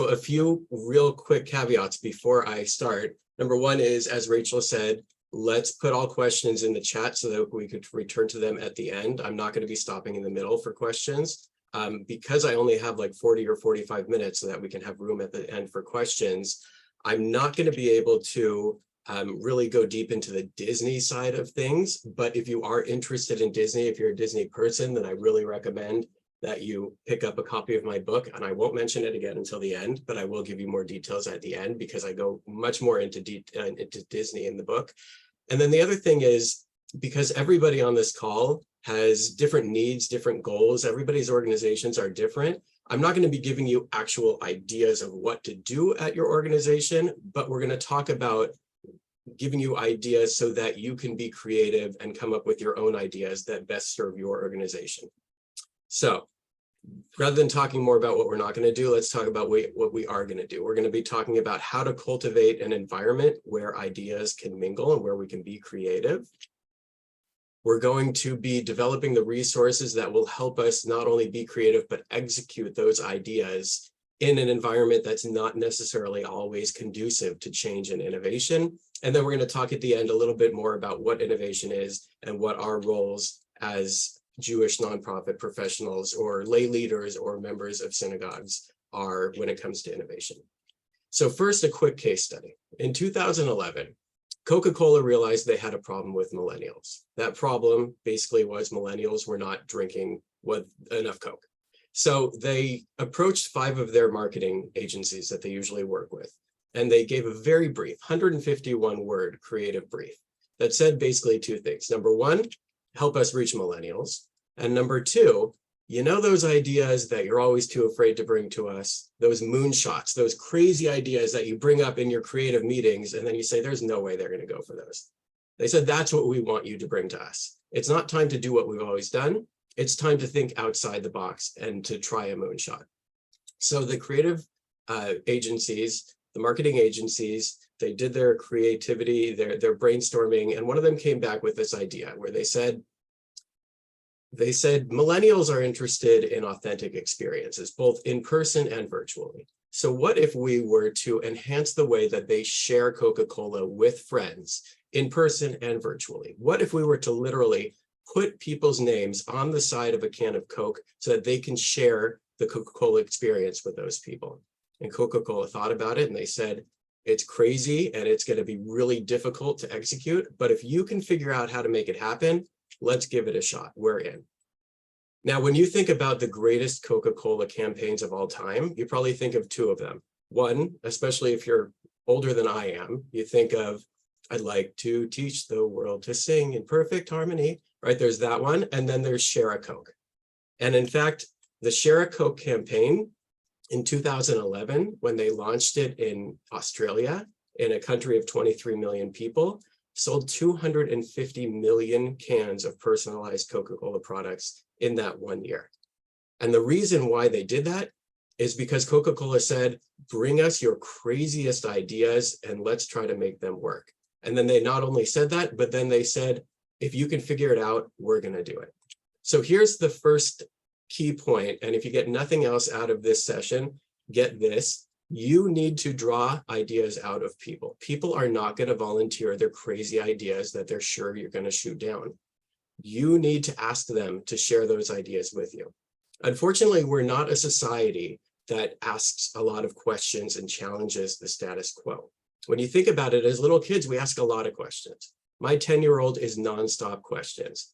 a few real quick caveats before I start. Number one is, as Rachel said, let's put all questions in the chat so that we could return to them at the end. I'm not going to be stopping in the middle for questions. Because I only have like 40 or 45 minutes so that we can have room at the end for questions, I'm not going to be able to really go deep into the Disney side of things. But if you are interested in Disney, if you're a Disney person, then I really recommend that you pick up a copy of my book. And I won't mention it again until the end, but I will give you more details at the end because I go much more into Disney in the book. And then the other thing is, because everybody on this call has different needs, different goals, everybody's organizations are different. I'm not going to be giving you actual ideas of what to do at your organization, but we're going to talk about giving you ideas so that you can be creative and come up with your own ideas that best serve your organization. So rather than talking more about what we're not going to do, let's talk about what we are going to do. We're going to be talking about how to cultivate an environment where ideas can mingle and where we can be creative. We're going to be developing the resources that will help us not only be creative, but execute those ideas in an environment that's not necessarily always conducive to change and innovation. And then we're going to talk at the end a little bit more about what innovation is and what our roles as Jewish nonprofit professionals or lay leaders or members of synagogues are when it comes to innovation. So first, a quick case study. In 2011, Coca-Cola realized they had a problem with millennials. That problem basically was millennials were not drinking enough Coke. So they approached 5 of their marketing agencies that they usually work with, and they gave a very brief, 151-word creative brief that said basically 2 things. Number 1, help us reach millennials. And number 2, you know those ideas that you're always too afraid to bring to us, those moonshots, those crazy ideas that you bring up in your creative meetings, and then you say, there's no way they're going to go for those. They said, that's what we want you to bring to us. It's not time to do what we've always done. It's time to think outside the box and to try a moonshot. So the creative agencies, the marketing agencies, they did their creativity, their brainstorming, and one of them came back with this idea where they said millennials are interested in authentic experiences, both in person and virtually. So what if we were to enhance the way that they share Coca-Cola with friends in person and virtually? What if we were to literally put people's names on the side of a can of Coke so that they can share the Coca-Cola experience with those people? And Coca-Cola thought about it and they said, it's crazy and it's going to be really difficult to execute, but if you can figure out how to make it happen, let's give it a shot. We're in. Now, when you think about the greatest Coca-Cola campaigns of all time, you probably think of 2 of them. One, especially if you're older than I am, you think of, I'd like to teach the world to sing in perfect harmony, right? There's that one. And then there's Share a Coke. And in fact, the Share a Coke campaign in 2011, when they launched it in Australia, in a country of 23 million people, sold 250 million cans of personalized Coca-Cola products in that 1 year. And the reason why they did that is because Coca-Cola said, bring us your craziest ideas and let's try to make them work. And then they not only said that, but then they said, if you can figure it out, we're going to do it. So here's the first key point. And if you get nothing else out of this session, get this. You need to draw ideas out of people. People are not going to volunteer their crazy ideas that they're sure you're going to shoot down. You need to ask them to share those ideas with you. Unfortunately, we're not a society that asks a lot of questions and challenges the status quo. When you think about it, as little kids, we ask a lot of questions. My 10-year-old is nonstop questions.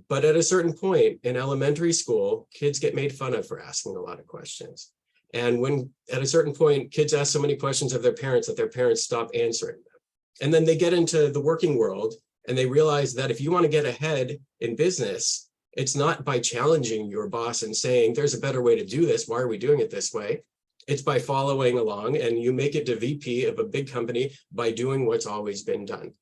But at a certain point in elementary school, kids get made fun of for asking a lot of questions. And when at a certain point, kids ask so many questions of their parents that their parents stop answering them. And then they get into the working world and they realize that if you want to get ahead in business, it's not by challenging your boss and saying, there's a better way to do this. Why are we doing it this way? It's by following along, and you make it to VP of a big company by doing what's always been done.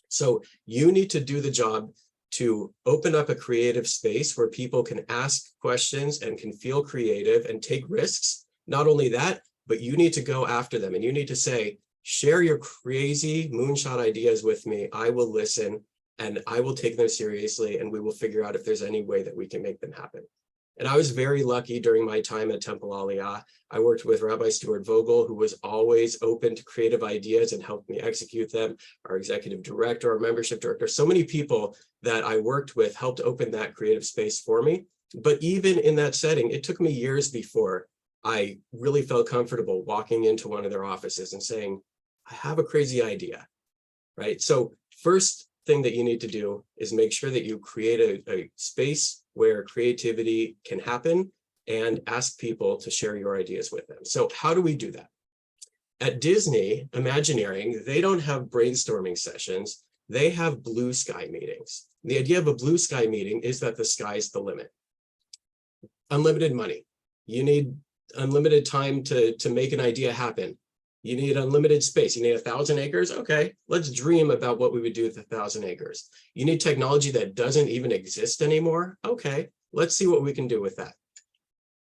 So you need to do the job to open up a creative space where people can ask questions and can feel creative and take risks. Not only that, but you need to go after them and you need to say, share your crazy moonshot ideas with me. I will listen and I will take them seriously and we will figure out if there's any way that we can make them happen. And I was very lucky during my time at Temple Aliyah. I worked with Rabbi Stuart Vogel, who was always open to creative ideas and helped me execute them. Our executive director, our membership director, so many people that I worked with helped open that creative space for me. But even in that setting, it took me years before I really felt comfortable walking into one of their offices and saying, I have a crazy idea, right? So first thing that you need to do is make sure that you create a space where creativity can happen and ask people to share your ideas with them. So how do we do that? At Disney Imagineering, they don't have brainstorming sessions. They have blue sky meetings. The idea of a blue sky meeting is that the sky's the limit. Unlimited money. You need unlimited time to make an idea happen. You need unlimited space. You need 1,000 acres. Okay, let's dream about what we would do with 1,000 acres. You need technology that doesn't even exist anymore. Okay, let's see what we can do with that.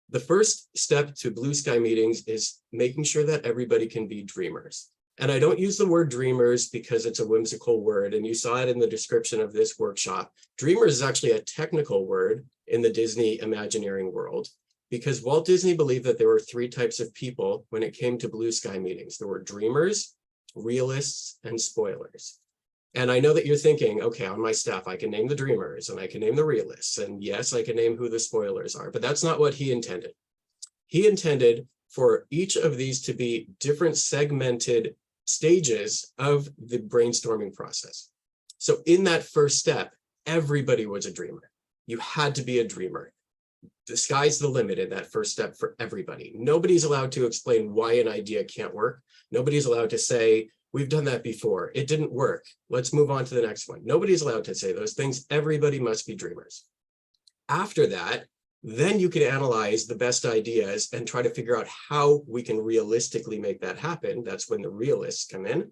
The first step to blue sky meetings is making sure that everybody can be dreamers. And I don't use the word dreamers because it's a whimsical word, and you saw it in the description of this workshop. Dreamers is actually a technical word in the Disney Imagineering world, because Walt Disney believed that there were 3 types of people when it came to blue sky meetings. There were dreamers, realists, and spoilers. And I know that you're thinking, okay, on my staff, I can name the dreamers and I can name the realists. And yes, I can name who the spoilers are, but that's not what he intended. He intended for each of these to be different segmented stages of the brainstorming process. So in that first step, everybody was a dreamer. You had to be a dreamer. The sky's the limit in that first step for everybody. Nobody's allowed to explain why an idea can't work. Nobody's allowed to say, we've done that before. It didn't work. Let's move on to the next one. Nobody's allowed to say those things. Everybody must be dreamers. After that, then you can analyze the best ideas and try to figure out how we can realistically make that happen. That's when the realists come in.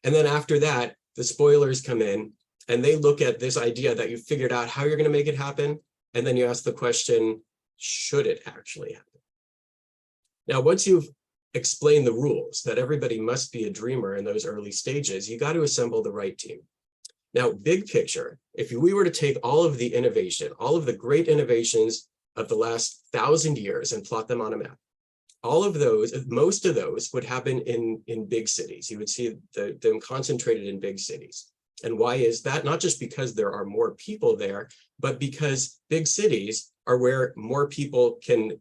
And then after that, the spoilers come in and they look at this idea that you figured out how you're going to make it happen. And then you ask the question, should it actually happen? Now, once you've explained the rules that everybody must be a dreamer in those early stages, you got to assemble the right team. Now, big picture, if we were to take all of the innovation, all of the great innovations of the last 1,000 years and plot them on a map, all of those, most of those would happen in big cities. You would see them concentrated in big cities. And why is that? Not just because there are more people there, but because big cities are where more people can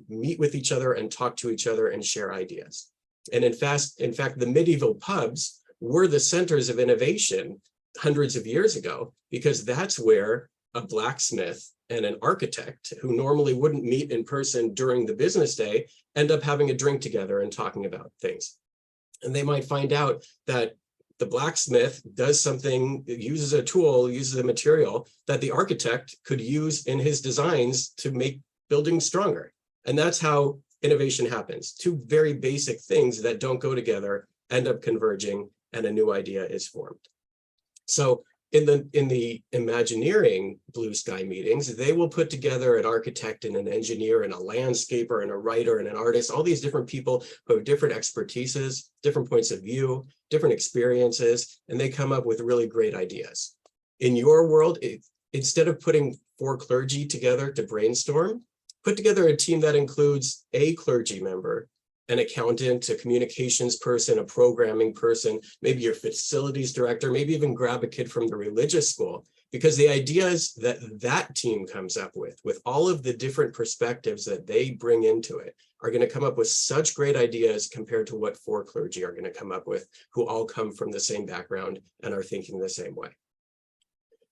meet with each other and talk to each other and share ideas. And in fact, the medieval pubs were the centers of innovation hundreds of years ago, because that's where a blacksmith and an architect who normally wouldn't meet in person during the business day end up having a drink together and talking about things. And they might find out that the blacksmith does something, uses a tool, uses a material that the architect could use in his designs to make buildings stronger. And that's how innovation happens. 2 very basic things that don't go together end up converging and a new idea is formed. So in the Imagineering blue sky meetings, they will put together an architect and an engineer and a landscaper and a writer and an artist, all these different people who have different expertises, different points of view, different experiences, and they come up with really great ideas. In your world, instead of putting 4 clergy together to brainstorm, put together a team that includes a clergy member, an accountant, a communications person, a programming person, maybe your facilities director, maybe even grab a kid from the religious school, because the ideas that that team comes up with all of the different perspectives that they bring into it, are going to come up with such great ideas compared to what 4 clergy are going to come up with, who all come from the same background and are thinking the same way.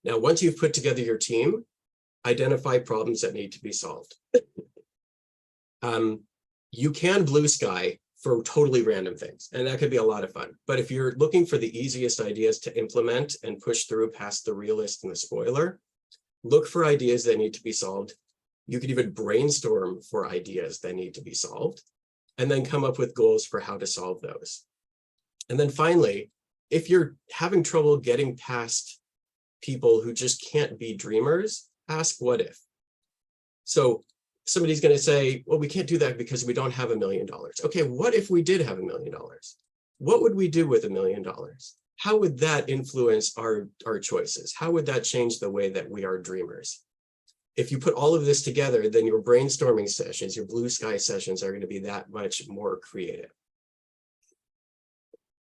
Now, once you've put together your team, identify problems that need to be solved. You can blue sky for totally random things, and that could be a lot of fun. But if you're looking for the easiest ideas to implement and push through past the realist and the spoiler, look for ideas that need to be solved. You could even brainstorm for ideas that need to be solved, and then come up with goals for how to solve those. And then finally, if you're having trouble getting past people who just can't be dreamers, ask what if. So somebody's going to say, well, we can't do that because we don't have $1 million. Okay, what if we did have $1 million? What would we do with $1 million? How would that influence our choices? How would that change the way that we are dreamers? if you put all of this together, then your brainstorming sessions, your blue sky sessions are going to be that much more creative.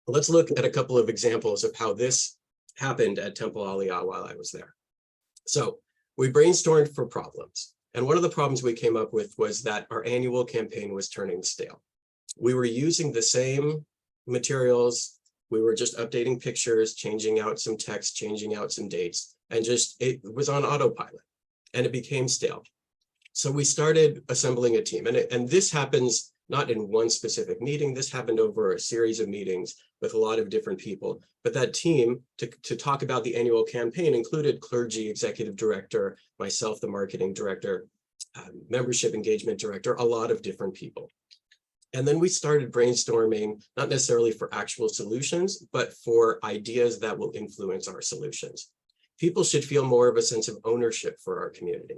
Let's look at a couple of examples of how this happened at Temple Aliyah while I was there. So we brainstormed for problems. And one of the problems we came up with was that our annual campaign was turning stale. We were using the same materials. We were just updating pictures, changing out some text, changing out some dates, and it was on autopilot and it became stale. So we started assembling a team, and this happens not in one specific meeting. This happened over a series of meetings with a lot of different people. But that team to talk about the annual campaign included clergy, executive director, myself, the marketing director, membership engagement director, a lot of different people. And then we started brainstorming, not necessarily for actual solutions, but for ideas that will influence our solutions. People should feel more of a sense of ownership for our community.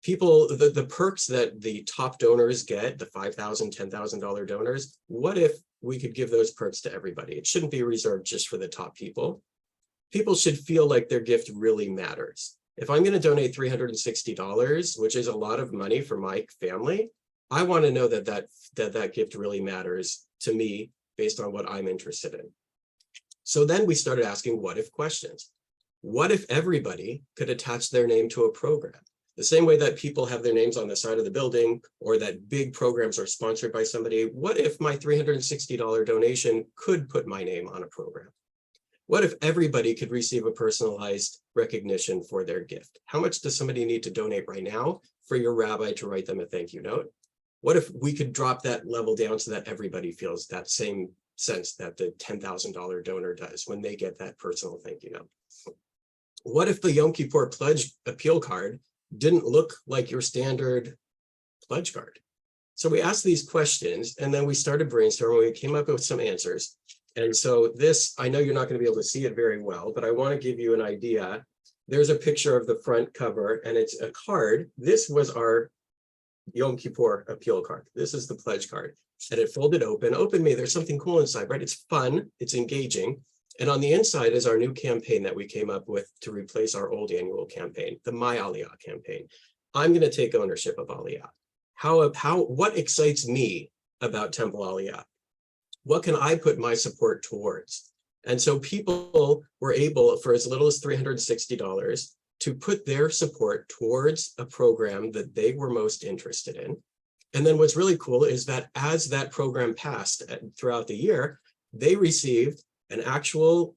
People, the perks that the top donors get, the $5,000, $10,000 donors, what if we could give those perks to everybody? It shouldn't be reserved just for the top people. People should feel like their gift really matters. If I'm going to donate $360, which is a lot of money for my family, I want to know that gift really matters to me based on what I'm interested in. So then we started asking what if questions. What if everybody could attach their name to a program? The same way that people have their names on the side of the building or that big programs are sponsored by somebody, what if my $360 donation could put my name on a program? What if everybody could receive a personalized recognition for their gift? How much does somebody need to donate right now for your rabbi to write them a thank you note? What if we could drop that level down so that everybody feels that same sense that the $10,000 donor does when they get that personal thank you note? What if the Yom Kippur Pledge appeal card didn't look like your standard pledge card? So we asked these questions and then we started brainstorming. We came up with some answers. And so this, I know you're not going to be able to see it very well, but I want to give you an idea. There's a picture of the front cover and it's a card. This was our Yom Kippur appeal card. This is the pledge card. And it folded open. Open me, there's something cool inside, right? It's fun, it's engaging. And on the inside is our new campaign that we came up with to replace our old annual campaign, the My Aliyah campaign. I'm going to take ownership of Aliyah. What excites me about Temple Aliyah? What can I put my support towards? And so people were able, for as little as $360, to put their support towards a program that they were most interested in. And then what's really cool is that as that program passed throughout the year, they received an actual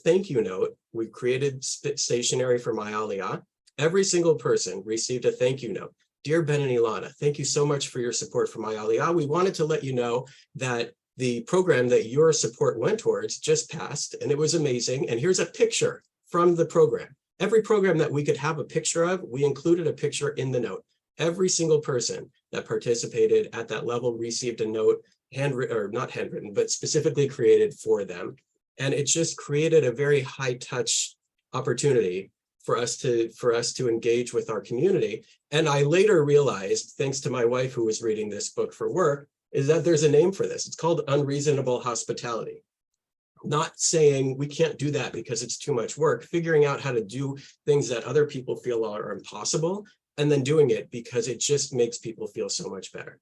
thank you note. We created stationery for My Aliyah. Every single person received a thank you note. Dear Ben and Ilana, thank you so much for your support for My Aliyah. We wanted to let you know that the program that your support went towards just passed, and it was amazing. And here's a picture from the program. Every program that we could have a picture of, we included a picture in the note. Every single person that participated at that level received a note, not handwritten, but specifically created for them. And it just created a very high touch opportunity for us to engage with our community. And I later realized, thanks to my wife who was reading this book for work, is that there's a name for this. It's called unreasonable hospitality. Not saying we can't do that because it's too much work, figuring out how to do things that other people feel are impossible, and then doing it because it just makes people feel so much better.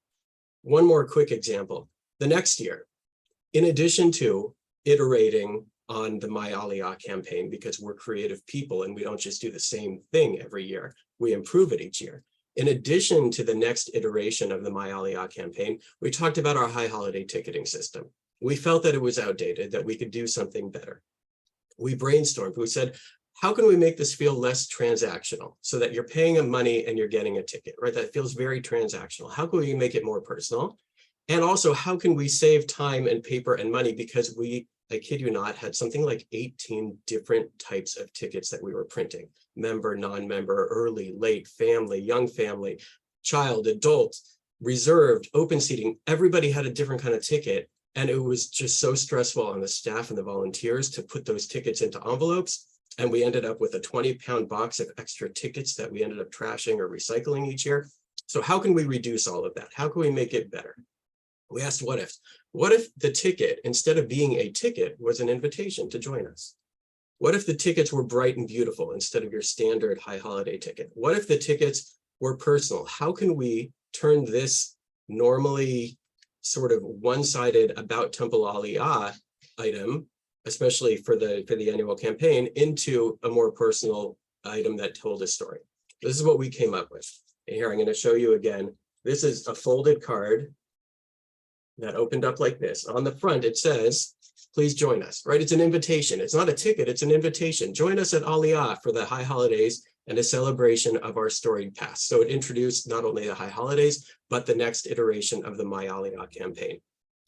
One more quick example. The next year, in addition to iterating on the My Aliyah campaign, because we're creative people and we don't just do the same thing every year, we improve it each year. In addition to the next iteration of the My Aliyah campaign, we talked about our high holiday ticketing system. We felt that it was outdated, that we could do something better. We brainstormed, we said, how can we make this feel less transactional so that you're paying money and you're getting a ticket, right? That feels very transactional. How can we make it more personal? And also, how can we save time and paper and money? Because we, I kid you not, had something like 18 different types of tickets that we were printing. Member, non-member, early, late, family, young family, child, adult, reserved, open seating. Everybody had a different kind of ticket. And it was just so stressful on the staff and the volunteers to put those tickets into envelopes. And we ended up with a 20-pound box of extra tickets that we ended up trashing or recycling each year. So how can we reduce all of that? How can we make it better? We asked what ifs. What if the ticket, instead of being a ticket, was an invitation to join us? What if the tickets were bright and beautiful instead of your standard high holiday ticket? What if the tickets were personal? How can we turn this normally sort of one-sided about Temple Aliyah item, especially for the annual campaign, into a more personal item that told a story? This is what we came up with. And here I'm going to show you again. This is a folded card that opened up like this. On the front, it says, please join us, right? It's an invitation. It's not a ticket, it's an invitation. Join us at Aliyah for the high holidays and a celebration of our storied past. So it introduced not only the high holidays, but the next iteration of the My Aliyah campaign.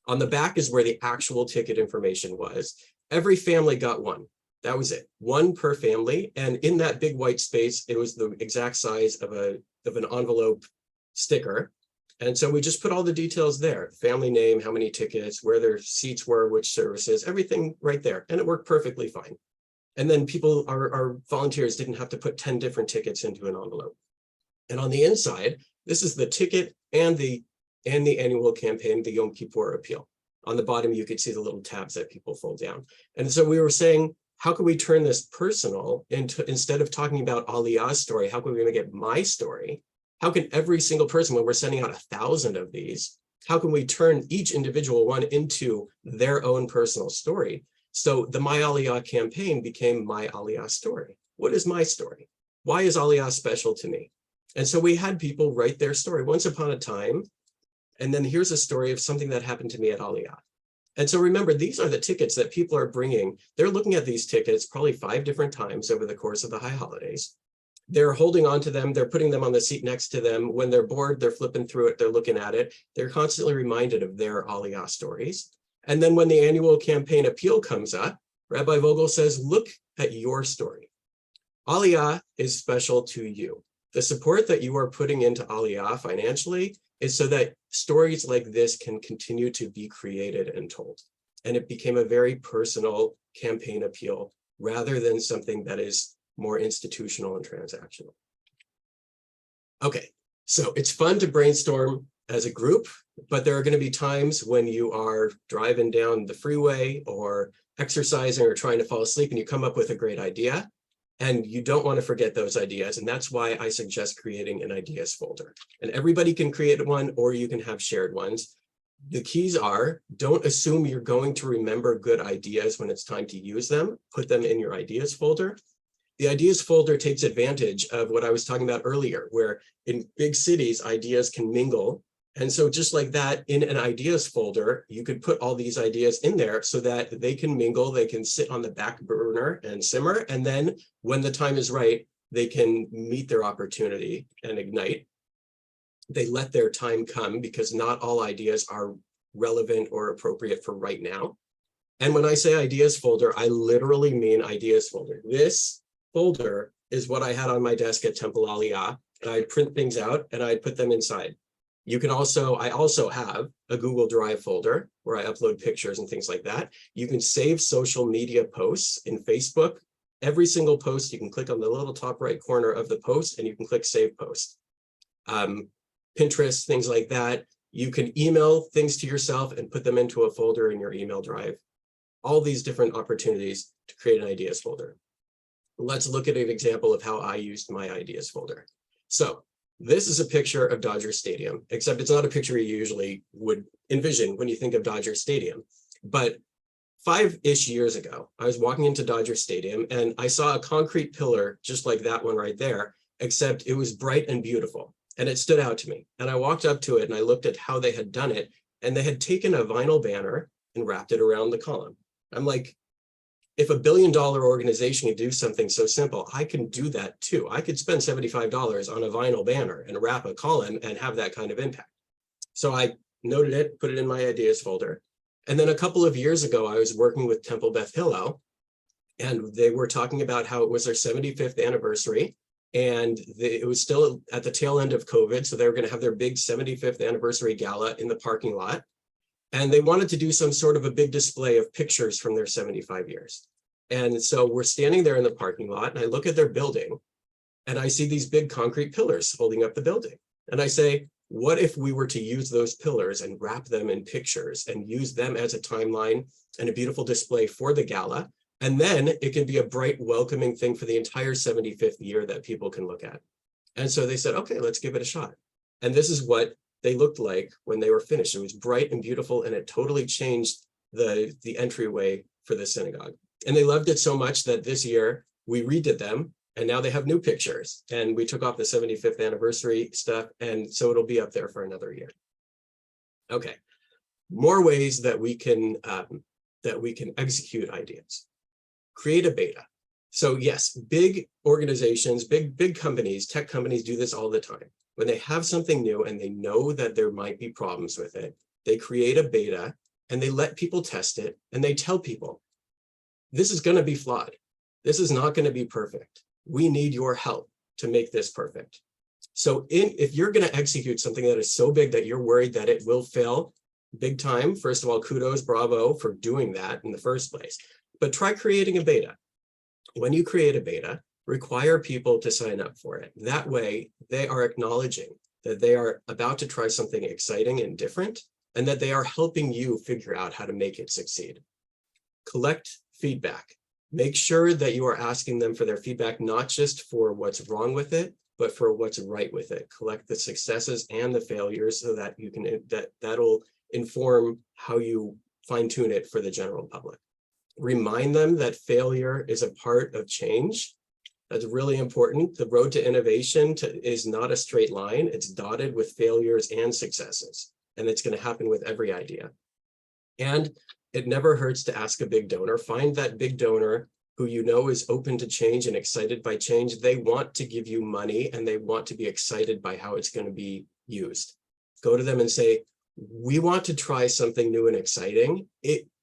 On the back is where the actual ticket information was. Every family got one. That was it, one per family. And in that big white space, it was the exact size of an envelope sticker. And so we just put all the details there, family name, how many tickets, where their seats were, which services, everything right there. And it worked perfectly fine. And then people, our volunteers didn't have to put 10 different tickets into an envelope. And on the inside, this is the ticket and the annual campaign, the Yom Kippur appeal. On the bottom, you could see the little tabs that people fold down. And so we were saying, how can we turn this personal into, instead of talking about Aliyah's story, how can we make it my story? How can every single person, when we're sending out 1,000 of these, how can we turn each individual one into their own personal story? So the My Aliyah campaign became My Aliyah story. What is my story? Why is Aliyah special to me? And so we had people write their story once upon a time. And then here's a story of something that happened to me at Aliyah. And so remember, these are the tickets that people are bringing. They're looking at these tickets probably 5 different times over the course of the high holidays. They're holding on to them. They're putting them on the seat next to them. When they're bored, they're flipping through it. They're looking at it. They're constantly reminded of their Aliyah stories. And then when the annual campaign appeal comes up, Rabbi Vogel says, look at your story. Aliyah is special to you. The support that you are putting into Aliyah financially is so that stories like this can continue to be created and told. And it became a very personal campaign appeal rather than something that is more institutional and transactional. Okay, so it's fun to brainstorm as a group, but there are going to be times when you are driving down the freeway or exercising or trying to fall asleep and you come up with a great idea. And you don't want to forget those ideas. And that's why I suggest creating an ideas folder. And everybody can create one, or you can have shared ones. The keys are, don't assume you're going to remember good ideas when it's time to use them. Put them in your ideas folder. The ideas folder takes advantage of what I was talking about earlier, where in big cities, ideas can mingle. And so just like that, in an ideas folder, you could put all these ideas in there so that they can mingle, they can sit on the back burner and simmer. And then when the time is right, they can meet their opportunity and ignite. They let their time come because not all ideas are relevant or appropriate for right now. And when I say ideas folder, I literally mean ideas folder. This folder is what I had on my desk at Temple Aliyah, and I'd print things out and I'd put them inside. You can also, I also have a Google Drive folder where I upload pictures and things like that. You can save social media posts in Facebook. Every single post, you can click on the little top right corner of the post and you can click Save Post. Pinterest, things like that. You can email things to yourself and put them into a folder in your email drive. All these different opportunities to create an ideas folder. Let's look at an example of how I used my ideas folder. So this is a picture of Dodger Stadium, except it's not a picture you usually would envision when you think of Dodger Stadium. But 5-ish years ago, I was walking into Dodger Stadium and I saw a concrete pillar just like that one right there, except it was bright and beautiful. And it stood out to me. And I walked up to it and I looked at how they had done it. And they had taken a vinyl banner and wrapped it around the column. I'm like, if a $1 billion organization can do something so simple, I can do that too. I could spend $75 on a vinyl banner and wrap a column and have that kind of impact. So I noted it, put it in my ideas folder. And then a couple of years ago, I was working with Temple Beth Hillel, and they were talking about how it was their 75th anniversary. And it was still at the tail end of COVID. So they were going to have their big 75th anniversary gala in the parking lot. And they wanted to do some sort of a big display of pictures from their 75 years. And so we're standing there in the parking lot and I look at their building and I see these big concrete pillars holding up the building. And I say, what if we were to use those pillars and wrap them in pictures and use them as a timeline and a beautiful display for the gala? And then it can be a bright, welcoming thing for the entire 75th year that people can look at. And so they said, okay, let's give it a shot. And this is what they looked like when they were finished. It was bright and beautiful, and it totally changed the entryway for the synagogue. And they loved it so much that this year we redid them, and now they have new pictures. And we took off the 75th anniversary stuff, and so it'll be up there for another year. Okay, more ways that we can execute ideas. Create a beta. So yes, big organizations, big companies, tech companies do this all the time. When they have something new and they know that there might be problems with it, they create a beta and they let people test it, and they tell people, this is going to be flawed. This is not going to be perfect. We need your help to make this perfect. So if you're going to execute something that is so big that you're worried that it will fail big time, first of all, kudos, bravo for doing that in the first place. But try creating a beta. When you create a beta, require people to sign up for it. That way, they are acknowledging that they are about to try something exciting and different, and that they are helping you figure out how to make it succeed. Collect feedback. Make sure that you are asking them for their feedback, not just for what's wrong with it, but for what's right with it. Collect the successes and the failures so that you can that'll inform how you fine-tune it for the general public. Remind them that failure is a part of change. That's really important. The road to innovation is not a straight line. It's dotted with failures and successes, and it's going to happen with every idea. And it never hurts to ask a big donor. Find that big donor who you know is open to change and excited by change. They want to give you money, and they want to be excited by how it's going to be used. Go to them and say, we want to try something new and exciting.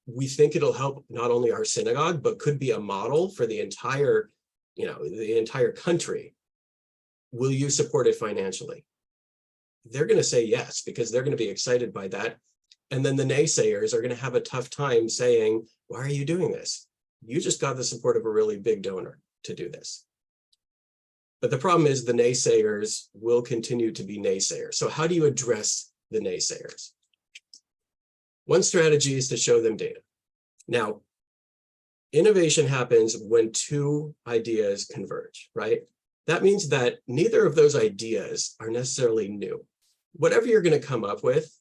We think it'll help not only our synagogue, but could be a model for the entire country. Will you support it financially? They're going to say yes, because they're going to be excited by that. And then the naysayers are going to have a tough time saying, why are you doing this? You just got the support of a really big donor to do this. But the problem is the naysayers will continue to be naysayers. So how do you address the naysayers? One strategy is to show them data. Now, innovation happens when two ideas converge, right? That means that neither of those ideas are necessarily new. Whatever you're going to come up with,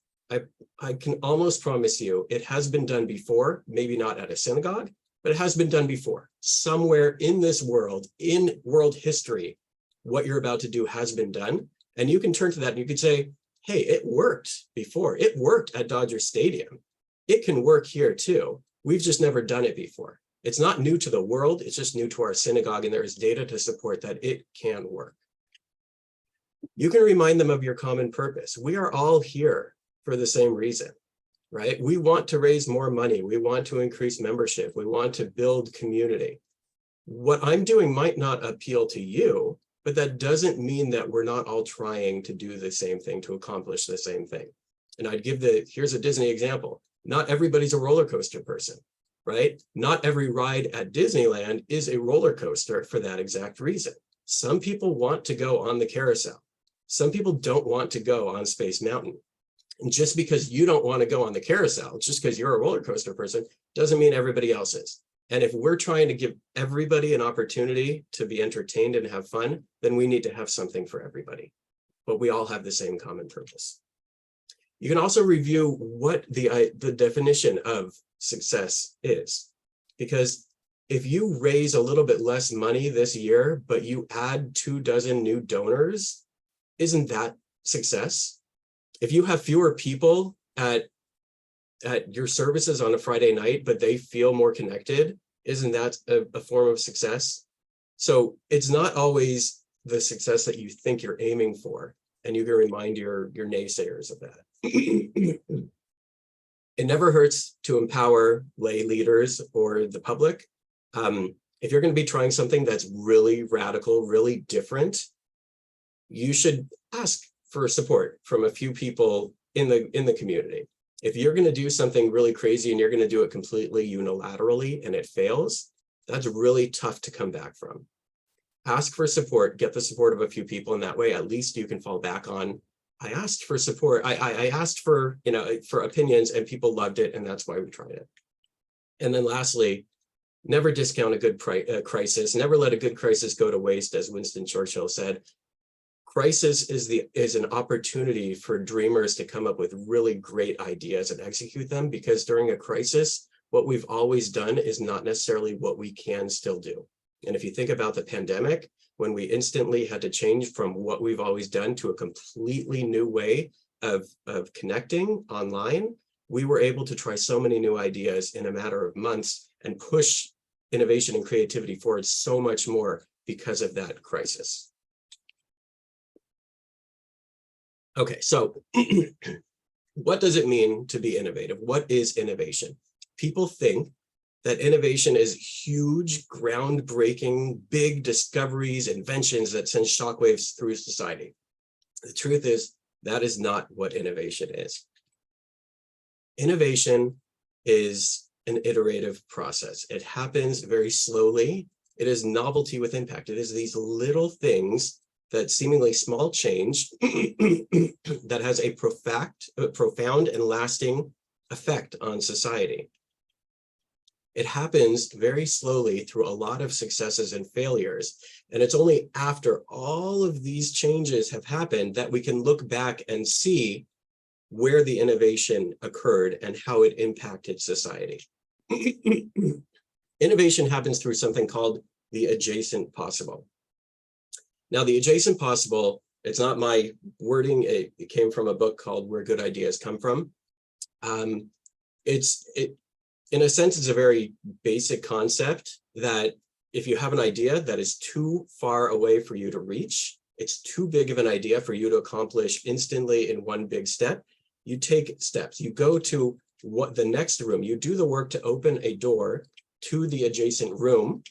I can almost promise you it has been done before, maybe not at a synagogue, but it has been done before. Somewhere in this world, in world history, what you're about to do has been done. And you can turn to that and you could say, hey, it worked before. It worked at Dodger Stadium. It can work here too. We've just never done it before. It's not new to the world. It's just new to our synagogue, and there is data to support that it can work. You can remind them of your common purpose. We are all here for the same reason, right? We want to raise more money. We want to increase membership. We want to build community. What I'm doing might not appeal to you, but that doesn't mean that we're not all trying to do the same thing, to accomplish the same thing. And here's a Disney example. Not everybody's a roller coaster person, right? Not every ride at Disneyland is a roller coaster for that exact reason. Some people want to go on the carousel. Some people don't want to go on Space Mountain. And just because you don't want to go on the carousel, just because you're a roller coaster person, doesn't mean everybody else is. And if we're trying to give everybody an opportunity to be entertained and have fun, then we need to have something for everybody. But we all have the same common purpose. You can also review what the definition of success is. Because if you raise a little bit less money this year, but you add 24 new donors, isn't that success? If you have fewer people at your services on a Friday night, but they feel more connected, isn't that a form of success? So it's not always the success that you think you're aiming for, and you can remind your naysayers of that. It never hurts to empower lay leaders or the public. If you're going to be trying something that's really radical, really different, you should ask for support from a few people in the community. If you're going to do something really crazy and you're going to do it completely unilaterally and it fails, that's really tough to come back from. Ask for support, get the support of a few people, and that way at least you can fall back on, I asked for support, I asked for, for opinions, and people loved it, and that's why we tried it. And then lastly, Never discount a good crisis. Never let a good crisis go to waste, as Winston Churchill said. Crisis is an opportunity for dreamers to come up with really great ideas and execute them, because during a crisis, what we've always done is not necessarily what we can still do. And if you think about the pandemic, when we instantly had to change from what we've always done to a completely new way of connecting online, we were able to try so many new ideas in a matter of months and push innovation and creativity forward so much more because of that crisis. Okay, so what does it mean to be innovative? What is innovation? People think that innovation is huge, groundbreaking, big discoveries, inventions that send shockwaves through society. The truth is, that is not what innovation is. Innovation is an iterative process. It happens very slowly. It is novelty with impact. It is these little things, that seemingly small change that has a profound and lasting effect on society. It happens very slowly through a lot of successes and failures. And it's only after all of these changes have happened that we can look back and see where the innovation occurred and how it impacted society. Innovation happens through something called the adjacent possible. Now, the adjacent possible, it's not my wording. It came from a book called Where Good Ideas Come From. In a sense, it's a very basic concept that if you have an idea that is too far away for you to reach, it's too big of an idea for you to accomplish instantly in one big step, you take steps. You go to the next room. You do the work to open a door to the adjacent room.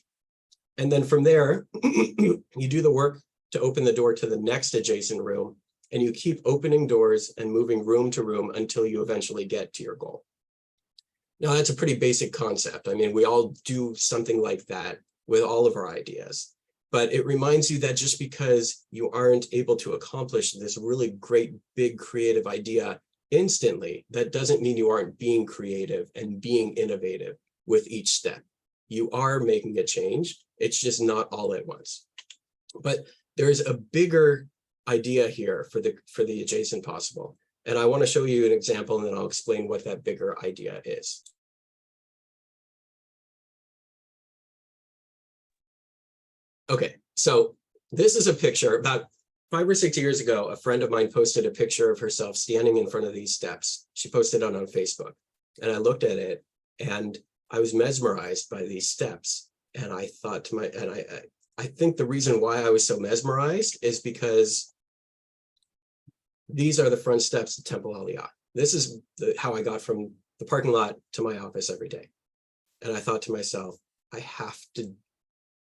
And then from there, you do the work to open the door to the next adjacent room, and you keep opening doors and moving room to room until you eventually get to your goal. Now, that's a pretty basic concept. I mean, we all do something like that with all of our ideas, but it reminds you that just because you aren't able to accomplish this really great, big, creative idea instantly, that doesn't mean you aren't being creative and being innovative with each step. You are making a change. It's just not all at once. But there's a bigger idea here for the adjacent possible. And I want to show you an example, and then I'll explain what that bigger idea is. Okay, so this is a picture. About 5 or 6 years ago, a friend of mine posted a picture of herself standing in front of these steps. She posted it on Facebook, and I looked at it, and I was mesmerized by these steps. And I thought to I think the reason why I was so mesmerized is because these are the front steps to Temple Aliyah. This is how I got from the parking lot to my office every day. And I thought to myself, I have to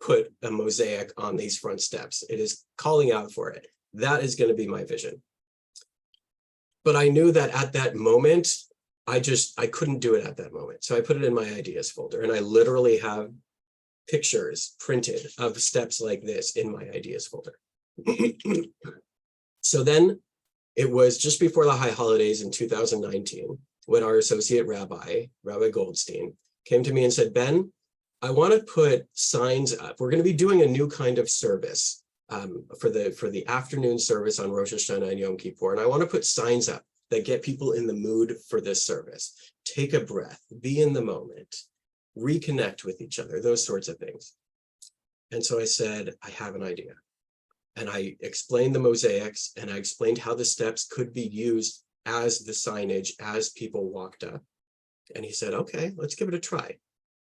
put a mosaic on these front steps. It is calling out for it. That is going to be my vision. But I knew that at that moment, I couldn't do it at that moment. So I put it in my ideas folder, and I literally have pictures printed of steps like this in my ideas folder. So then it was just before the high holidays in 2019 when our associate rabbi, Rabbi Goldstein, came to me and said, Ben, I want to put signs up. We're going to be doing a new kind of service for the afternoon service on Rosh Hashanah and Yom Kippur. And I want to put signs up that get people in the mood for this service. Take a breath, be in the moment, reconnect with each other, those sorts of things. And so I said, I have an idea. And I explained the mosaics, and I explained how the steps could be used as the signage as people walked up. And he said, okay, let's give it a try.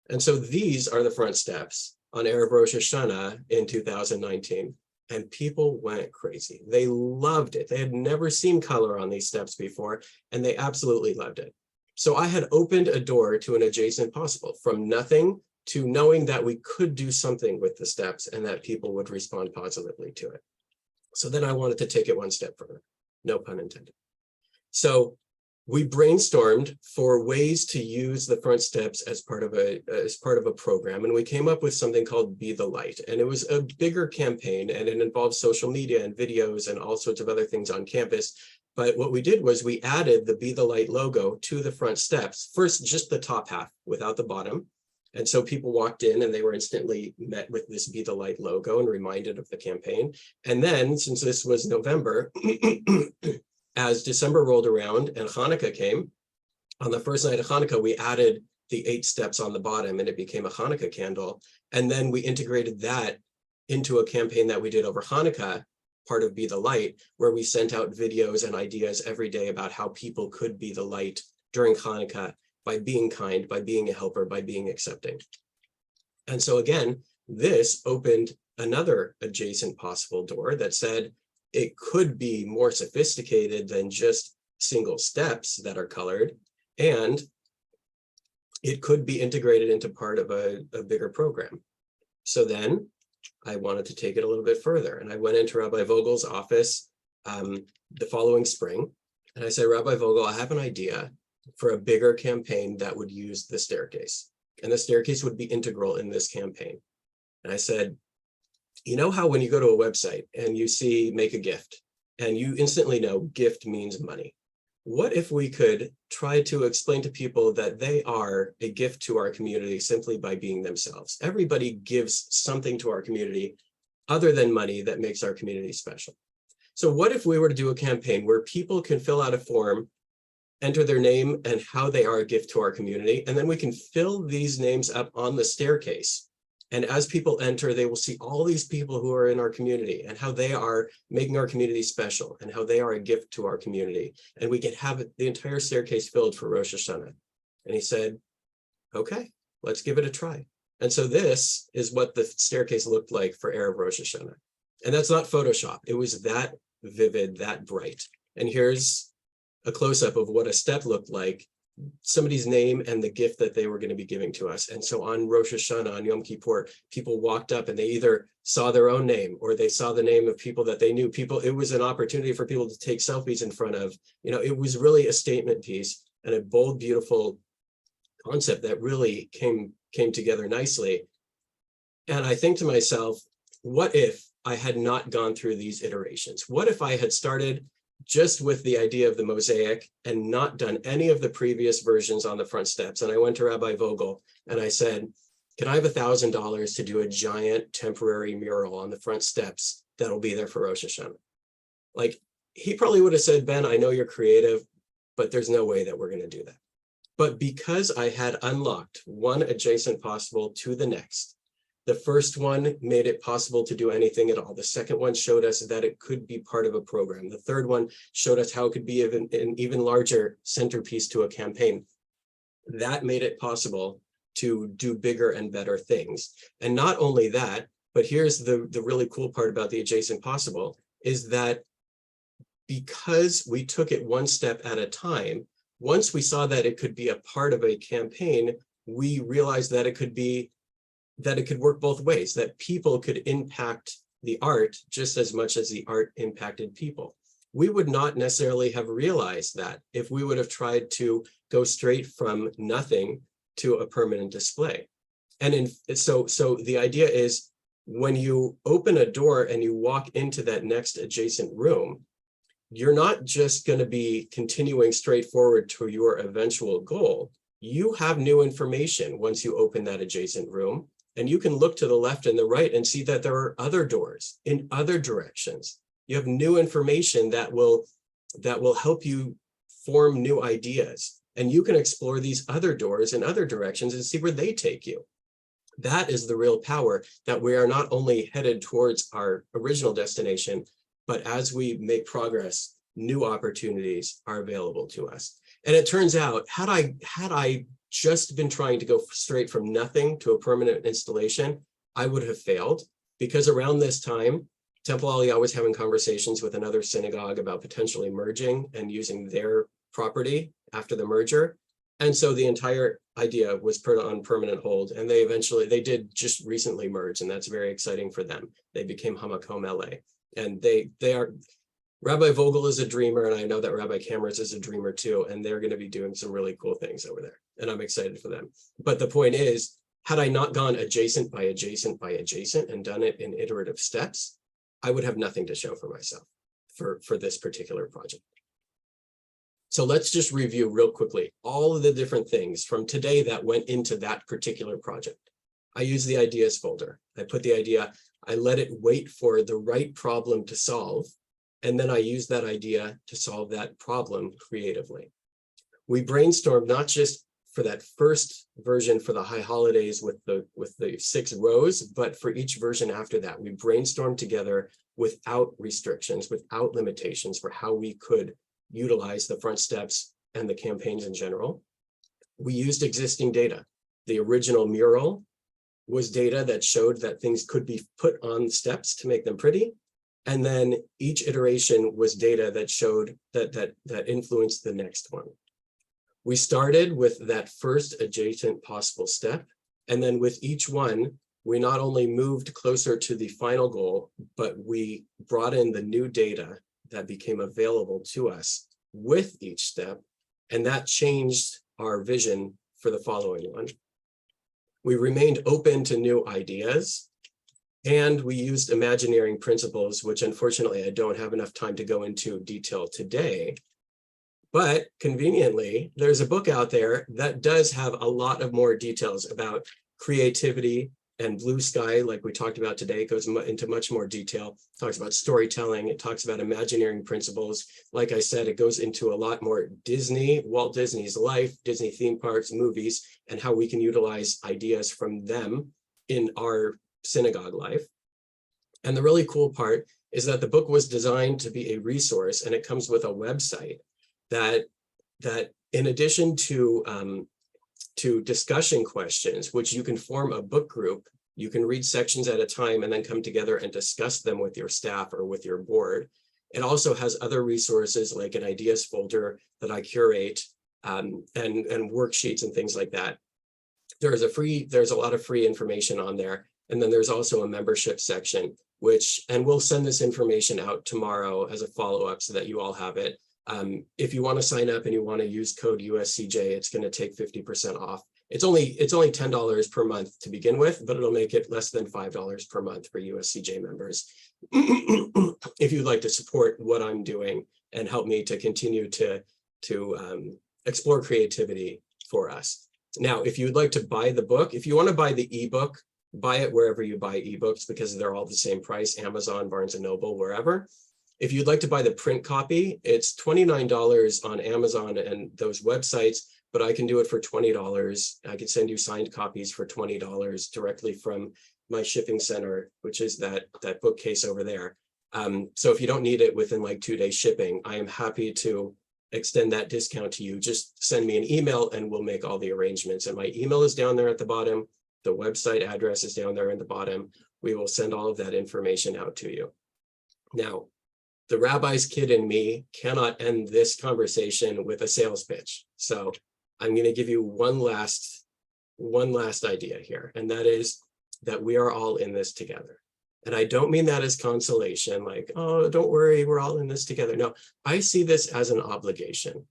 And so these are the front steps on Erev Rosh Hashanah in 2019. And people went crazy. They loved it. They had never seen color on these steps before, and they absolutely loved it. So I had opened a door to an adjacent possible, from nothing to knowing that we could do something with the steps and that people would respond positively to it. So then I wanted to take it one step further, no pun intended. So we brainstormed for ways to use the front steps as part of a program, and we came up with something called Be the Light. And it was a bigger campaign, and it involved social media and videos and all sorts of other things on campus. But what we did was we added the Be the Light logo to the front steps. First, just the top half without the bottom. And so people walked in and they were instantly met with this Be the Light logo and reminded of the campaign. And then, since this was November, as December rolled around and Hanukkah came, on the first night of Hanukkah, we added the 8 steps on the bottom and it became a Hanukkah candle. And then we integrated that into a campaign that we did over Hanukkah, part of Be the Light, where we sent out videos and ideas every day about how people could be the light during Hanukkah by being kind, by being a helper, by being accepting. And so again, this opened another adjacent possible door that said it could be more sophisticated than just single steps that are colored, and it could be integrated into part of a bigger program. So then I wanted to take it a little bit further, and I went into Rabbi Vogel's office the following spring, and I said, Rabbi Vogel, I have an idea for a bigger campaign that would use the staircase, and the staircase would be integral in this campaign. And I said, you know how when you go to a website and you see make a gift, and you instantly know gift means money? What if we could try to explain to people that they are a gift to our community simply by being themselves? Everybody gives something to our community other than money that makes our community special. So what if we were to do a campaign where people can fill out a form, enter their name and how they are a gift to our community, and then we can fill these names up on the staircase. And as people enter, they will see all these people who are in our community and how they are making our community special and how they are a gift to our community. And we can have the entire staircase filled for Rosh Hashanah. And he said, okay, let's give it a try. And so this is what the staircase looked like for Erev Rosh Hashanah. And that's not Photoshop. It was that vivid, that bright. And here's a close-up of what a step looked like, somebody's name and the gift that they were going to be giving to us. And so on Rosh Hashanah, on Yom Kippur, people walked up and they either saw their own name or they saw the name of people that they knew. It was an opportunity for people to take selfies in front of, it was really a statement piece and a bold, beautiful concept that really came together nicely. And I think to myself, what if I had not gone through these iterations? What if I had started just with the idea of the mosaic and not done any of the previous versions on the front steps? And I went to Rabbi Vogel and I said, can I have $1,000 to do a giant temporary mural on the front steps that'll be there for Rosh Hashanah? Like, he probably would have said, Ben, I know you're creative, but there's no way that we're going to do that. But because I had unlocked one adjacent possible to the next, the first one made it possible to do anything at all. The second one showed us that it could be part of a program. The third one showed us how it could be an even larger centerpiece to a campaign. That made it possible to do bigger and better things. And not only that, but here's the really cool part about the adjacent possible, is that because we took it one step at a time, once we saw that it could be a part of a campaign, we realized that it could work both ways, that people could impact the art just as much as the art impacted people. We would not necessarily have realized that if we would have tried to go straight from nothing to a permanent display. And so the idea is, when you open a door and you walk into that next adjacent room, you're not just going to be continuing straight forward to your eventual goal. You have new information once you open that adjacent room. And you can look to the left and the right and see that there are other doors in other directions. You have new information that will help you form new ideas. And you can explore these other doors in other directions and see where they take you. That is the real power, that we are not only headed towards our original destination, but as we make progress, new opportunities are available to us. And it turns out, had I just been trying to go straight from nothing to a permanent installation, I would have failed, because around this time, Temple Aliyah was having conversations with another synagogue about potentially merging and using their property after the merger. And so the entire idea was put on permanent hold, and they did just recently merge, and that's very exciting for them. They became Hamakom LA, and they are, Rabbi Vogel is a dreamer, and I know that Rabbi Cameras is a dreamer too, and they're going to be doing some really cool things over there, and I'm excited for them. But the point is, had I not gone adjacent by adjacent by adjacent and done it in iterative steps, I would have nothing to show for myself for this particular project. So let's just review real quickly all of the different things from today that went into that particular project. I use the ideas folder. I put the idea, I let it wait for the right problem to solve, and then I use that idea to solve that problem creatively. We brainstormed not just for that first version for the high holidays with the 6 rows, but for each version after that. We brainstormed together without restrictions, without limitations for how we could utilize the front steps and the campaigns in general. We used existing data. The original mural was data that showed that things could be put on steps to make them pretty. And then each iteration was data that showed that influenced the next one. We started with that first adjacent possible step. And then with each one, we not only moved closer to the final goal, but we brought in the new data that became available to us with each step. And that changed our vision for the following one. We remained open to new ideas, and we used Imagineering principles, which unfortunately I don't have enough time to go into detail today. But conveniently, there's a book out there that does have a lot of more details about creativity and blue sky, like we talked about today. It goes into much more detail. It talks about storytelling. It talks about Imagineering principles. Like I said, it goes into a lot more Disney, Walt Disney's life, Disney theme parks, movies, and how we can utilize ideas from them in our synagogue life. And the really cool part is that the book was designed to be a resource, and it comes with a website that in addition to discussion questions, which you can form a book group, you can read sections at a time and then come together and discuss them with your staff or with your board. It also has other resources like an ideas folder that I curate and worksheets and things like that. There's a lot of free information on there. And then there's also a membership section, and we'll send this information out tomorrow as a follow-up so that you all have it. If you want to sign up and you want to use code USCJ, it's going to take 50% off. It's only $10 per month to begin with, but it'll make it less than $5 per month for USCJ members. If you'd like to support what I'm doing and help me to continue to explore creativity for us. Now, if you'd like to buy the book, if you want to buy the ebook, buy it wherever you buy ebooks because they're all the same price, Amazon, Barnes & Noble, wherever. If you'd like to buy the print copy, it's $29 on Amazon and those websites, but I can do it for $20. I can send you signed copies for $20 directly from my shipping center, which is that bookcase over there. So if you don't need it within like 2-day shipping, I am happy to extend that discount to you. Just send me an email and we'll make all the arrangements. And my email is down there at the bottom. The website address is down there in the bottom. We will send all of that information out to you. Now, the rabbi's kid in me cannot end this conversation with a sales pitch. So I'm going to give you one last idea here, and that is that we are all in this together. And I don't mean that as consolation, like, oh, don't worry, we're all in this together. No, I see this as an obligation.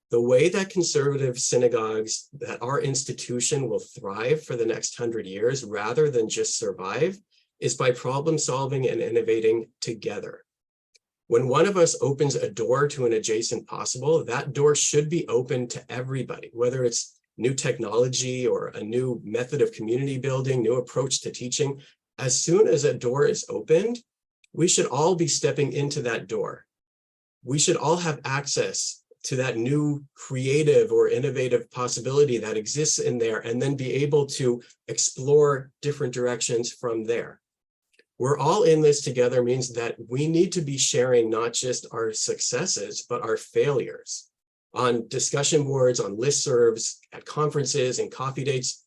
The way that conservative synagogues, that our institution will thrive for the next 100 years, rather than just survive, is by problem solving and innovating together. When one of us opens a door to an adjacent possible, that door should be open to everybody, whether it's new technology or a new method of community building, new approach to teaching. As soon as a door is opened, we should all be stepping into that door. We should all have access to that new creative or innovative possibility that exists in there, and then be able to explore different directions from there. We're all in this together means that we need to be sharing not just our successes, but our failures on discussion boards, on listservs, at conferences and coffee dates,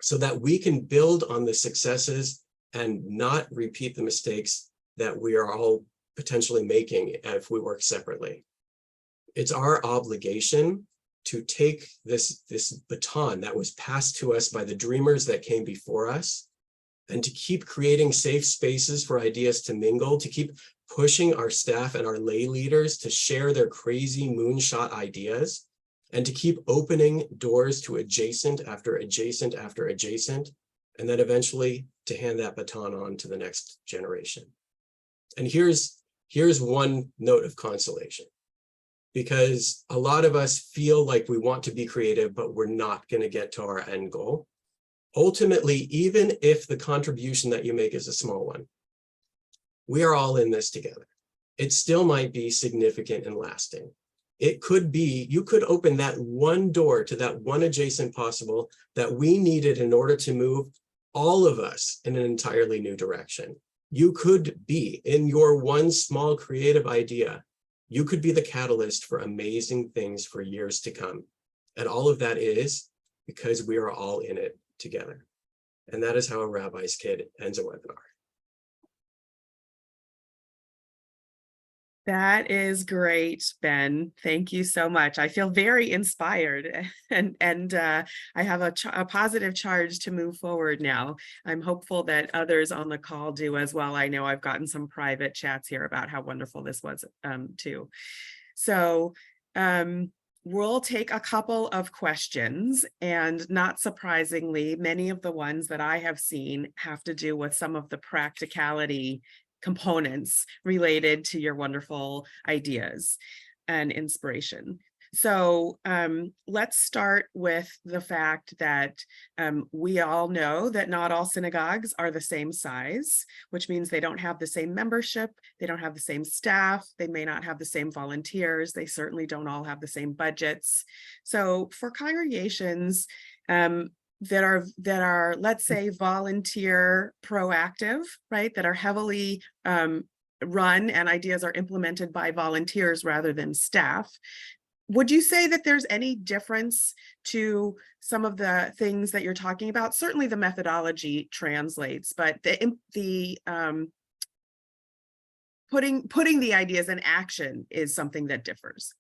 so that we can build on the successes and not repeat the mistakes that we are all potentially making if we work separately. It's our obligation to take this baton that was passed to us by the dreamers that came before us, and to keep creating safe spaces for ideas to mingle, to keep pushing our staff and our lay leaders to share their crazy moonshot ideas, and to keep opening doors to adjacent after adjacent after adjacent, and then eventually to hand that baton on to the next generation. And here's one note of consolation. because a lot of us feel like we want to be creative, but we're not going to get to our end goal. Ultimately, even if the contribution that you make is a small one, we are all in this together. It still might be significant and lasting. It could be, you could open that one door to that one adjacent possible that we needed in order to move all of us in an entirely new direction. You could be, in your one small creative idea, you could be the catalyst for amazing things for years to come. And all of that is because we are all in it together. And that is how a rabbi's kid ends a webinar. That is great, Ben. Thank you so much. I feel very inspired, and I have a positive charge to move forward now. I'm hopeful that others on the call do as well. I know I've gotten some private chats here about how wonderful this was too. So we'll take a couple of questions, and not surprisingly, many of the ones that I have seen have to do with some of the practicality components related to your wonderful ideas and inspiration. So let's start with the fact that we all know that not all synagogues are the same size, which means they don't have the same membership, they don't have the same staff, they may not have the same volunteers, they certainly don't all have the same budgets. So for congregations that are, let's say, volunteer proactive, right, that are heavily run and ideas are implemented by volunteers rather than staff, would you say that there's any difference to some of the things that you're talking about? Certainly the methodology translates, but the putting the ideas in action is something that differs.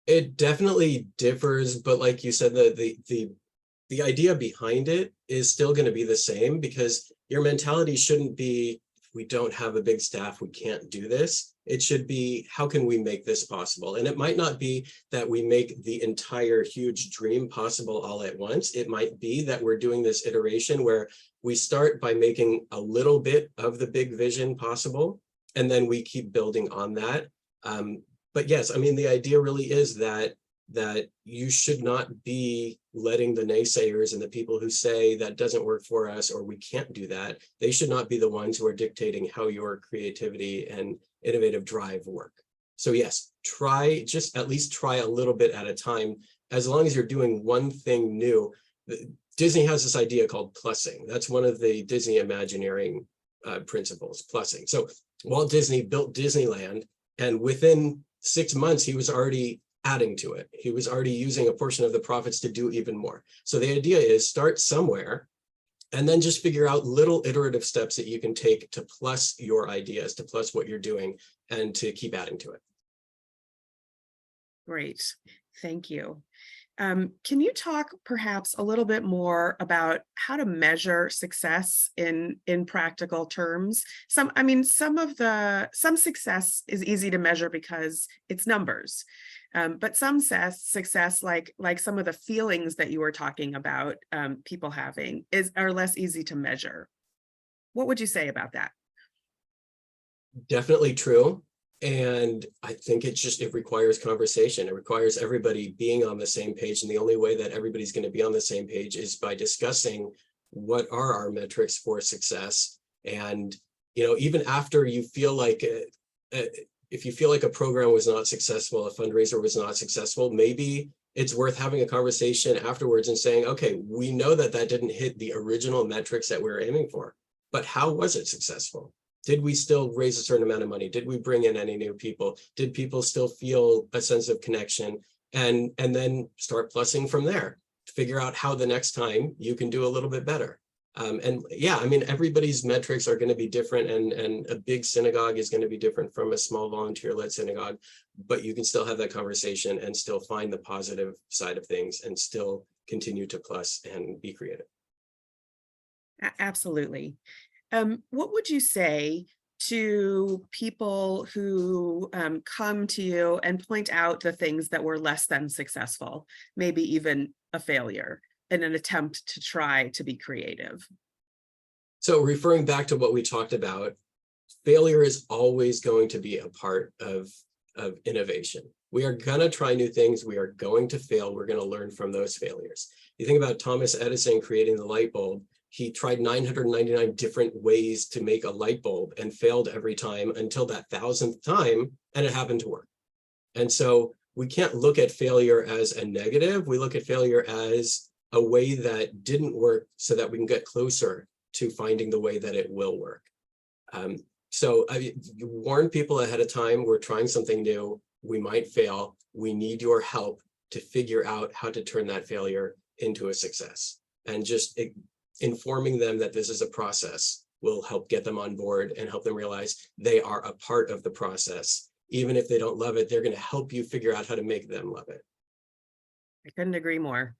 It definitely differs, but like you said, the idea behind it is still going to be the same, because your mentality shouldn't be, we don't have a big staff, we can't do this. It should be, how can we make this possible? And it might not be that we make the entire huge dream possible all at once. It might be that we're doing this iteration where we start by making a little bit of the big vision possible, and then we keep building on that. But yes, I mean, the idea really is that you should not be letting the naysayers and the people who say that doesn't work for us or we can't do that, they should not be the ones who are dictating how your creativity and innovative drive work. So yes, just at least try a little bit at a time. As long as you're doing one thing new. Disney has this idea called plussing. That's one of the Disney Imagineering principles, plussing. So Walt Disney built Disneyland, and within 6 months, he was already adding to it. He was already using a portion of the profits to do even more. So the idea is start somewhere and then just figure out little iterative steps that you can take to plus your ideas, to plus what you're doing, and to keep adding to it. Great, thank you. Can you talk perhaps a little bit more about how to measure success in practical terms? Some success is easy to measure because it's numbers. But some success, like some of the feelings that you were talking about, people having, are less easy to measure. What would you say about that? Definitely true. And I think it requires conversation. It requires everybody being on the same page. And the only way that everybody's going to be on the same page is by discussing what are our metrics for success. And, even after you feel like if you feel like a program was not successful, a fundraiser was not successful, maybe it's worth having a conversation afterwards and saying, okay, we know that didn't hit the original metrics that we were aiming for, but how was it successful? Did we still raise a certain amount of money? Did we bring in any new people? Did people still feel a sense of connection? And then start plussing from there. Figure out how the next time you can do a little bit better. And yeah, I mean, everybody's metrics are going to be different, and a big synagogue is going to be different from a small volunteer-led synagogue, but you can still have that conversation and still find the positive side of things and still continue to plus and be creative. Absolutely. What would you say to people who come to you and point out the things that were less than successful, maybe even a failure in an attempt to try to be creative? So referring back to what we talked about, failure is always going to be a part of innovation. We are going to try new things. We are going to fail. We're going to learn from those failures. You think about Thomas Edison creating the light bulb. He tried 999 different ways to make a light bulb and failed every time until that 1,000th time, and it happened to work. And so we can't look at failure as a negative. We look at failure as a way that didn't work so that we can get closer to finding the way that it will work. So I warn people ahead of time, we're trying something new, we might fail, we need your help to figure out how to turn that failure into a success. And just informing them that this is a process will help get them on board and help them realize they are a part of the process. Even if they don't love it, they're going to help you figure out how to make them love it. I couldn't agree more.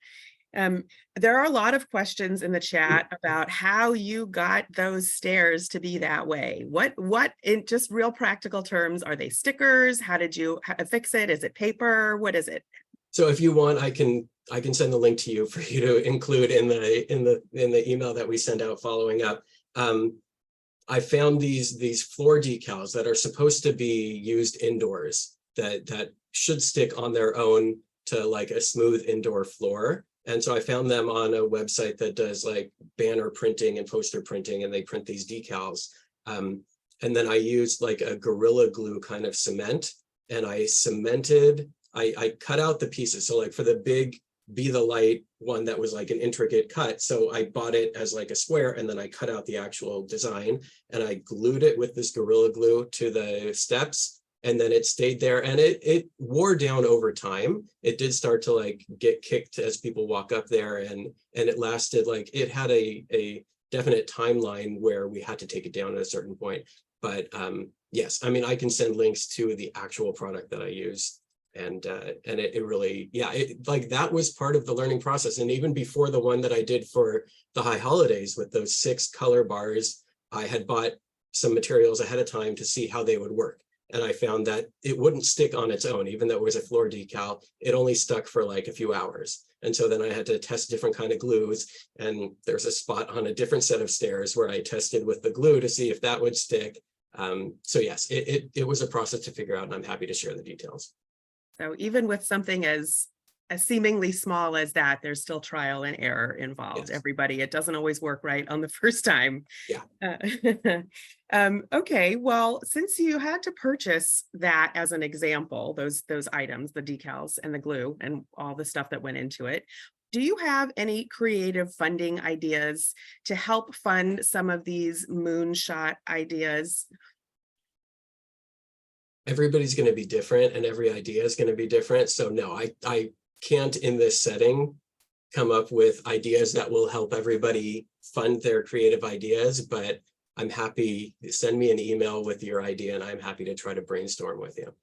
There are a lot of questions in the chat about how you got those stairs to be that way. What in just real practical terms, are they stickers? How did you fix it? Is it paper? What is it? So if you want, I can send the link to you for you to include in the email that we send out following up. I found these floor decals that are supposed to be used indoors that should stick on their own to like a smooth indoor floor. And so I found them on a website that does like banner printing and poster printing, and they print these decals. And then I used like a Gorilla Glue kind of cement, and I cemented, I cut out the pieces. So like for the big Be the Light one that was like an intricate cut. So I bought it as like a square, and then I cut out the actual design and I glued it with this Gorilla Glue to the steps. And then it stayed there, and it wore down over time. It did start to like get kicked as people walk up there, and it lasted like, it had a definite timeline where we had to take it down at a certain point. But yes, I mean, I can send links to the actual product that I used, and it really, yeah, like that was part of the learning process. And even before the one that I did for the high holidays with those 6 color bars, I had bought some materials ahead of time to see how they would work. And I found that it wouldn't stick on its own, even though it was a floor decal, it only stuck for like a few hours. And so then I had to test different kind of glues. And there's a spot on a different set of stairs where I tested with the glue to see if that would stick. So yes, it was a process to figure out, and I'm happy to share the details. So even with something as seemingly small as that, there's still trial and error involved. Yes. Everybody, it doesn't always work right on the first time. Yeah. Okay, well, since you had to purchase that as an example, those items, the decals and the glue and all the stuff that went into it, do you have any creative funding ideas to help fund some of these moonshot ideas? Everybody's going to be different, and every idea is going to be different. So no, I can't in this setting come up with ideas that will help everybody fund their creative ideas, but I'm happy, send me an email with your idea, and I'm happy to try to brainstorm with you.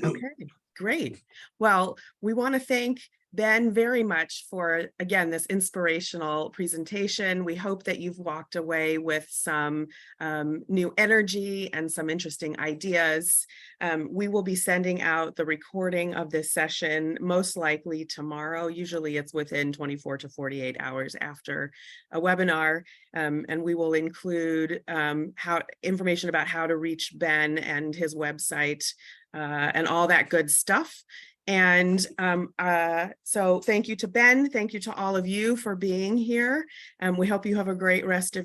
Okay, great. Well, we want to thank Ben very much for, again, this inspirational presentation. We hope that you've walked away with some new energy and some interesting ideas. We will be sending out the recording of this session most likely tomorrow. Usually it's within 24 to 48 hours after a webinar. And we will include information about how to reach Ben and his website and all that good stuff. And so thank you to Ben. Thank you to all of you for being here. We hope you have a great rest of